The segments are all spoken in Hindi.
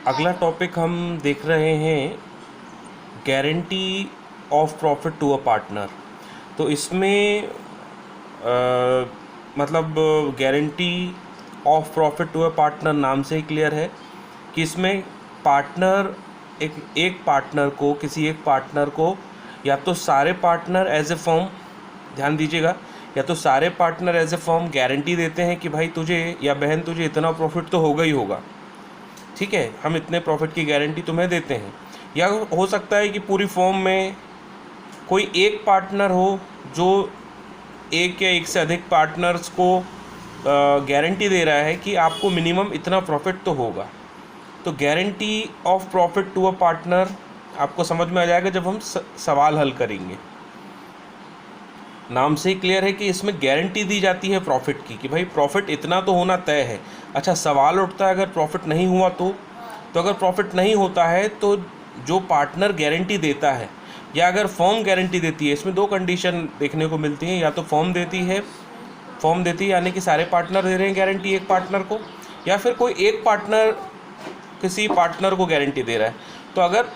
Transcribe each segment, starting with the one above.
अगला टॉपिक हम देख रहे हैं guarantee of profit to a partner. तो इसमें मतलब guarantee of profit to a partner नाम से ही क्लियर है कि इसमें पार्टनर एक पार्टनर को किसी एक पार्टनर को या तो सारे पार्टनर एज ए फर्म, ध्यान दीजिएगा, या तो सारे partner as a firm guarantee देते हैं कि भाई तुझे या बहन तुझे इतना प्रॉफिट तो होगा ही होगा, ठीक है, हम इतने प्रॉफिट की गारंटी तुम्हें देते हैं। या हो सकता है कि पूरी फर्म में कोई एक पार्टनर हो जो एक या एक से अधिक पार्टनर्स को गारंटी दे रहा है कि आपको मिनिमम इतना प्रॉफिट तो होगा। तो guarantee of profit to a partner आपको समझ में आ जाएगा जब हम सवाल हल करेंगे। नाम से ही क्लियर है कि इसमें गारंटी दी जाती है प्रॉफिट की कि भाई प्रॉफिट इतना तो होना तय है। अच्छा, सवाल उठता है अगर प्रॉफिट नहीं हुआ तो अगर प्रॉफिट नहीं होता है तो जो पार्टनर गारंटी देता है या अगर फर्म गारंटी देती है, इसमें दो कंडीशन देखने को मिलती हैं। या तो फर्म देती है यानी कि सारे पार्टनर दे रहे हैं गारंटी एक पार्टनर को, या फिर कोई एक पार्टनर किसी पार्टनर को गारंटी दे रहा है। तो अगर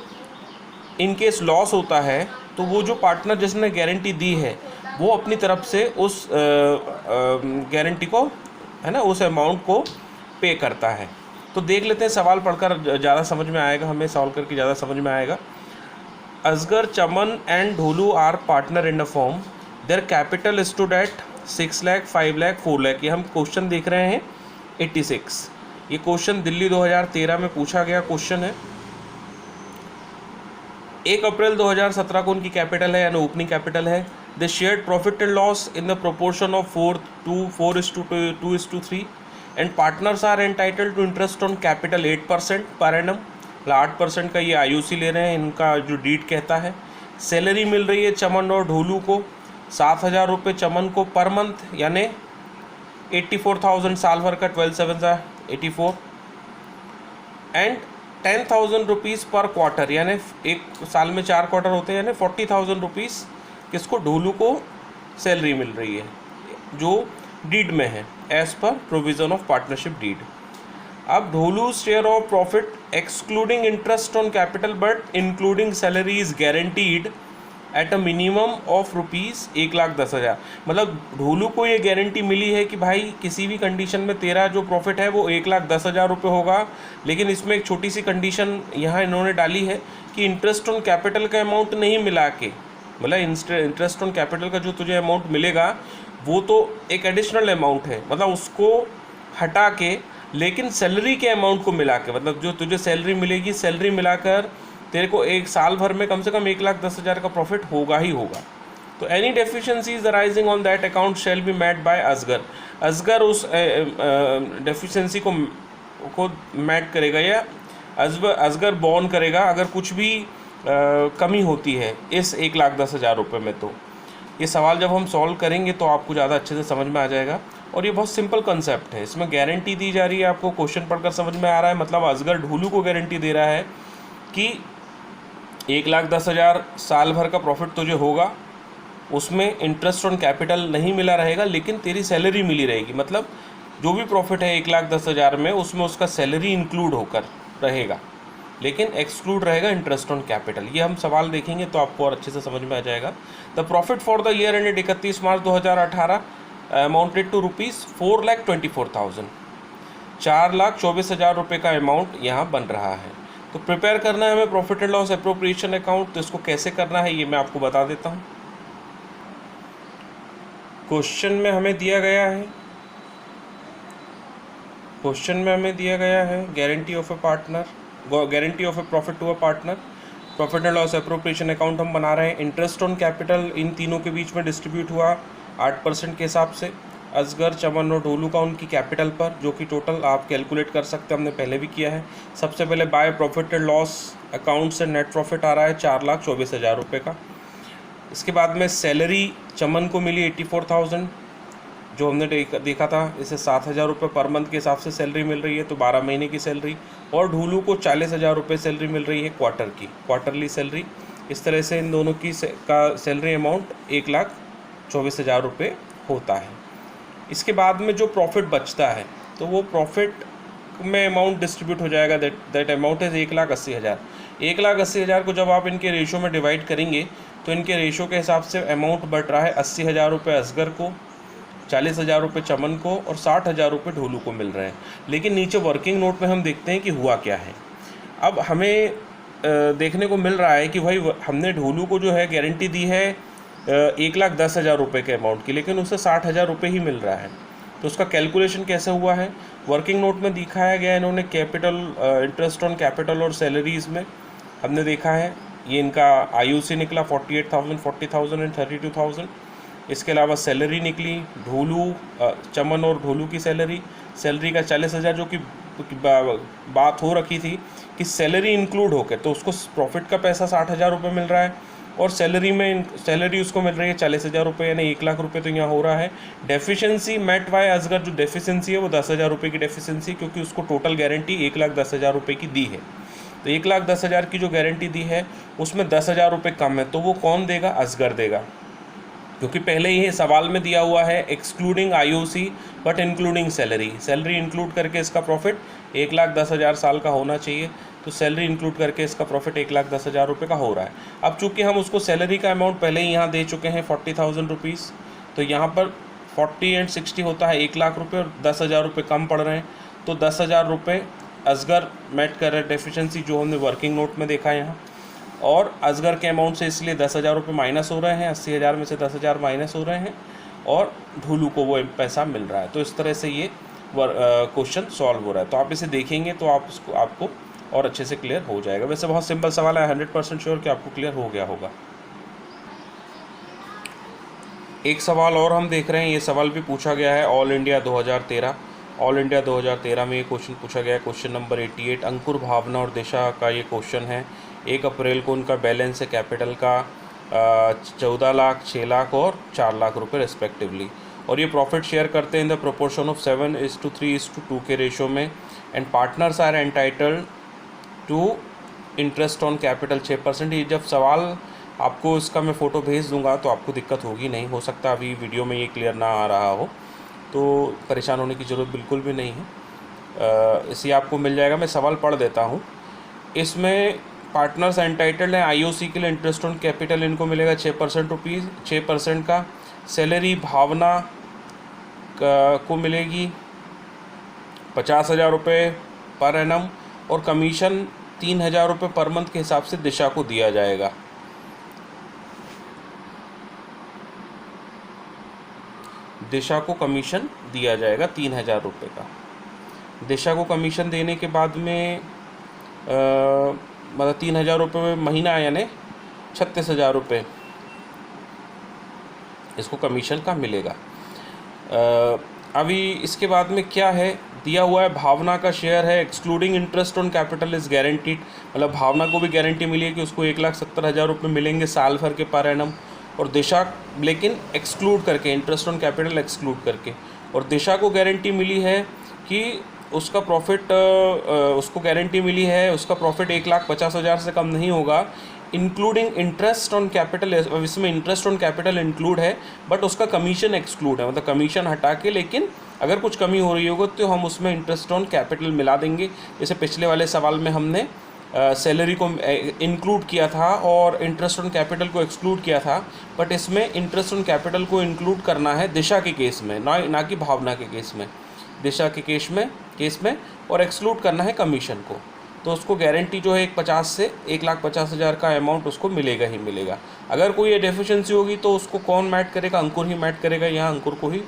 इन केस लॉस होता है तो वो जो पार्टनर जिसने गारंटी दी है वो अपनी तरफ से उस गारंटी को, है ना, उस अमाउंट को पे करता है। तो देख लेते हैं, सवाल पढ़कर ज़्यादा समझ में आएगा, हमें सॉल्व करके ज़्यादा समझ में आएगा। Asgar, Chaman and Dholu are partner in a firm, their capital stood at 6 lakh, 5 lakh, 4 lakh. ये हम क्वेश्चन देख रहे हैं 86। ये क्वेश्चन दिल्ली 2013 में पूछा गया क्वेश्चन है। 1 अप्रैल 2017 को उनकी कैपिटल है यानी ओपनिंग कैपिटल है। They shared profit and loss in the proportion of 4:2:3 and partners are entitled to interest on capital 8% per annum. 8% का ये आईयूसी ले रहे हैं, इनका जो डीड कहता है। सैलरी मिल रही है चमन और ढोलू को 7,000 रुपये चमन को पर मंथ, यानी 84,000 साल भर का, 12/7 84, एंड 10,000 रुपीज़ पर क्वार्टर, यानी एक साल में 4 क्वार्टर होते हैं, यानी 40,000 रुपीज़ किसको, ढोलू को सैलरी मिल रही है जो डीड में है as per provision of partnership deed. अब Dholu share of profit excluding interest on capital but including salary is guaranteed at a minimum of ₹1,10,000। मतलब ढोलू को ये गारंटी मिली है कि भाई किसी भी कंडीशन में तेरा जो प्रॉफिट है वो 1,10,000 रुपये होगा, लेकिन इसमें एक छोटी सी कंडीशन यहाँ इन्होंने डाली है कि इंटरेस्ट ऑन कैपिटल का अमाउंट नहीं मिला के, मतलब इंटरेस्ट ऑन कैपिटल का जो तुझे अमाउंट मिलेगा वो तो एक एडिशनल अमाउंट है, मतलब उसको हटा के, लेकिन सैलरी के अमाउंट को मिला के, मतलब जो तुझे सैलरी मिलेगी, सैलरी मिलाकर तेरे को एक साल भर में कम से कम 1,10,000 का प्रॉफिट होगा ही होगा। तो any deficiencies arising on that account shall be met by Asghar. Asghar उस डेफिशिएंसी को मैट करेगा या असगर बॉर्न करेगा अगर कुछ भी कमी होती है इस 1,10,000 रुपये में। तो ये सवाल जब हम सॉल्व करेंगे तो आपको ज़्यादा अच्छे से समझ में आ जाएगा। और ये बहुत सिंपल कंसेप्ट है, इसमें गारंटी दी जा रही है, आपको क्वेश्चन पढ़कर समझ में आ रहा है। मतलब असगर ढोलू को गारंटी दे रहा है कि 1,10,000 साल भर का प्रॉफिट तुझे होगा, उसमें इंटरेस्ट ऑन कैपिटल नहीं मिला रहेगा, लेकिन तेरी सैलरी मिली रहेगी। मतलब जो भी प्रॉफिट है 1,10,000 में, उसमें उसका सैलरी इंक्लूड होकर रहेगा, लेकिन एक्सक्लूड रहेगा इंटरेस्ट ऑन कैपिटल। ये हम सवाल देखेंगे तो आपको और अच्छे से समझ में आ जाएगा। The profit for the year ended 31 March 2018 amounted to ₹4,24,000। 4,24,000 रुपये का अमाउंट यहाँ बन रहा है। तो प्रिपेयर करना है हमें profit and loss appropriation account. तो इसको कैसे करना है ये मैं आपको बता देता हूँ। क्वेश्चन में हमें दिया गया है guarantee of a partner, guarantee of a profit to a partner, profit and loss appropriation account हम बना रहे हैं। इंटरेस्ट ऑन कैपिटल इन तीनों के बीच में डिस्ट्रीब्यूट हुआ 8% के हिसाब से, असगर, चमन और ढोलू का उनकी कैपिटल पर, जो कि टोटल आप कैलकुलेट कर सकते हैं, हमने पहले भी किया है। सबसे पहले by profit and loss account से नेट प्रॉफिट आ रहा है 4,24,000 रुपये का। इसके बाद में सैलरी चमन को मिली 84,000, जो हमने देखा था, इसे 7,000 रुपये पर मंथ के हिसाब से सैलरी मिल रही है, तो 12 महीने की सैलरी। और ढोलू को 40,000 रुपये सैलरी मिल रही है क्वार्टरली सैलरी। इस तरह से इन दोनों की का सैलरी अमाउंट 1,24,000 रुपये होता है। इसके बाद में जो प्रॉफिट बचता है तो वो प्रॉफिट में अमाउंट डिस्ट्रीब्यूट हो जाएगा, दैट अमाउंट इज़ 1,80,000। 1,80,000 को जब आप इनके रेशो में डिवाइड करेंगे तो इनके रेशो के हिसाब से अमाउंट बढ़ रहा है 80,000 रुपये असगर को, 40,000 रुपये चमन को और 60,000 रुपये ढोलू को मिल रहे हैं। लेकिन नीचे वर्किंग नोट में हम देखते हैं कि हुआ क्या है। अब हमें देखने को मिल रहा है कि भाई हमने ढोलू को जो है गारंटी दी है 1,10,000 रुपये के अमाउंट की, लेकिन उसे 60,000 रुपये ही मिल रहा है। तो उसका कैलकुलेशन कैसे हुआ है, वर्किंग नोट में दिखाया गया है। इन्होंने कैपिटल, इंटरेस्ट ऑन कैपिटल और सैलरीज़ में हमने देखा है ये इनका आईयूसी निकला 48,000, 40,000 एंड 32,000। इसके अलावा सैलरी निकली ढोलू, चमन और ढोलू की सैलरी का 40,000, जो कि बात हो रखी थी कि सैलरी इंक्लूड होकर तो उसको प्रॉफिट का पैसा 60,000 रुपये मिल रहा है और सैलरी उसको मिल रही है 40,000 रुपये, यानी 1,00,000 रुपये तो यहाँ हो रहा है। डेफिशिएंसी मेट बाय असगर, जो डेफिशिएंसी है वो 10,000 रुपये की डेफिशिएंसी, क्योंकि उसको टोटल गारंटी 1,10,000 रुपये की दी है। तो 1,10,000 की जो गारंटी दी है उसमें 10,000 रुपये कम है, तो वो कौन देगा, असगर देगा, क्योंकि पहले ही सवाल में दिया हुआ है excluding IOC but including salary include करके इसका प्रॉफिट 1,10,000 साल का होना चाहिए। तो सैलरी इंक्लूड करके इसका प्रॉफिट 1,10,000 रुपये का हो रहा है। अब चूंकि हम उसको सैलरी का अमाउंट पहले ही यहाँ दे चुके हैं 40,000 रुपीज़, तो यहाँ पर 40 एंड 60 होता है 1,00,000 रुपये और 10,000 रुपये कम पड़ रहे हैं। तो 10,000 रुपये असगर मेट कर रहे डेफिशिएंसी, जो हमने वर्किंग नोट में देखा है यहाँ, और असगर के अमाउंट से इसलिए 10,000 रुपये माइनस हो रहे हैं, 80,000 में से 10,000 माइनस हो रहे हैं और ढोलू को वो पैसा मिल रहा है। तो इस तरह से ये क्वेश्चन सॉल्व हो रहा है। तो आप इसे देखेंगे तो आपको और अच्छे से क्लियर हो जाएगा। वैसे बहुत सिंपल सवाल है, 100% श्योर कि आपको क्लियर हो गया होगा। एक सवाल और हम देख रहे हैं, ये सवाल भी पूछा गया है ऑल इंडिया 2013। ऑल इंडिया 2013 में ये क्वेश्चन पूछा गया है, क्वेश्चन नंबर 88। अंकुर, भावना और दिशा का ये क्वेश्चन है। 1 अप्रैल को उनका बैलेंस है कैपिटल का 14 लाख, 6 लाख और 4 लाख रुपये रिस्पेक्टिवली, और ये प्रॉफिट शेयर करते हैं इन द प्रोपोर्शन ऑफ 7:3:2 के रेशो में। And partners are entitled to interest on capital 6%। ये जब सवाल आपको इसका मैं फ़ोटो भेज दूंगा तो आपको दिक्कत होगी नहीं, हो सकता अभी वीडियो में ये क्लियर ना आ रहा हो, तो परेशान होने की ज़रूरत बिल्कुल भी नहीं है। इसे आपको मिल जाएगा। मैं सवाल पढ़ देता हूँ। इसमें पार्टनर्स एंटाइटल्ड हैं आईओसी के लिए इंटरेस्ट ऑन कैपिटल, इनको मिलेगा 6% का। सैलरी भावना को मिलेगी 50,000 रुपये पर एनम और कमीशन 3,000 रुपये पर मंथ के हिसाब से दिशा को दिया जाएगा। दिशा को कमीशन दिया जाएगा 3,000 रुपये का। दिशा को कमीशन देने के बाद में मतलब 3,000 रुपये महीना, यानी 36,000 रुपये इसको कमीशन का मिलेगा। अभी इसके बाद में क्या है दिया हुआ है, भावना का शेयर है excluding interest on capital is guaranteed, मतलब भावना को भी गारंटी मिली है कि उसको 1,70,000 रुपये मिलेंगे साल भर के पर एनम, और दिशा लेकिन एक्सक्लूड करके, इंटरेस्ट ऑन कैपिटल एक्सक्लूड करके। और दिशा को गारंटी मिली है कि उसका प्रॉफिट, उसको गारंटी मिली है उसका प्रॉफिट 1,50,000 से कम नहीं होगा, इंक्लूडिंग इंटरेस्ट ऑन कैपिटल। इसमें इंटरेस्ट ऑन कैपिटल इंक्लूड है बट उसका कमीशन एक्सक्लूड है, मतलब कमीशन हटा के, लेकिन अगर कुछ कमी हो रही होगी तो हम उसमें इंटरेस्ट ऑन कैपिटल मिला देंगे। जैसे पिछले वाले सवाल में हमने सैलरी को इंक्लूड किया था और इंटरेस्ट ऑन कैपिटल को एक्सक्लूड किया था, बट इसमें इंटरेस्ट ऑन कैपिटल को इंक्लूड करना है दिशा के केस में, ना कि भावना के केस में, दिशा के केस में और एक्सक्लूड करना है कमीशन को। तो उसको गारंटी जो है 50 से 1,50,000 का अमाउंट उसको मिलेगा ही मिलेगा। अगर कोई ये डेफिशिएंसी होगी तो उसको कौन मैट करेगा, अंकुर ही मैट करेगा। यहाँ अंकुर को ही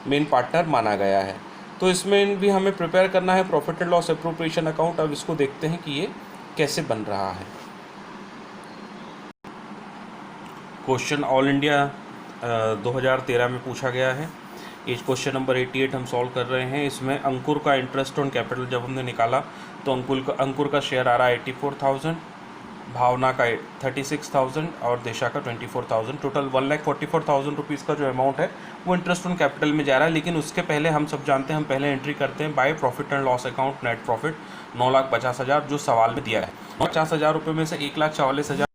मेन पार्टनर माना गया है। तो इसमें भी हमें प्रिपेयर करना है profit and loss appropriation account. अब इसको देखते हैं कि ये कैसे बन रहा है। क्वेश्चन ऑल इंडिया 2013 में पूछा गया है। ये क्वेश्चन नंबर 88 हम सॉल्व कर रहे हैं। इसमें अंकुर का इंटरेस्ट ऑन कैपिटल जब हमने निकाला तो अंकुर का शेयर आ रहा है 84,000, भावना का 36,000 और दिशा का 24,000। टोटल 1,44,000 रुपीज़ का जो अमाउंट है वो इंटरेस्ट ऑन कैपिटल में जा रहा है। लेकिन उसके पहले हम सब जानते हैं, हम पहले एंट्री करते हैं by profit and loss account net profit 9,50,000 जो सवाल में दिया है। 50,000 रुपये में से 1,44,000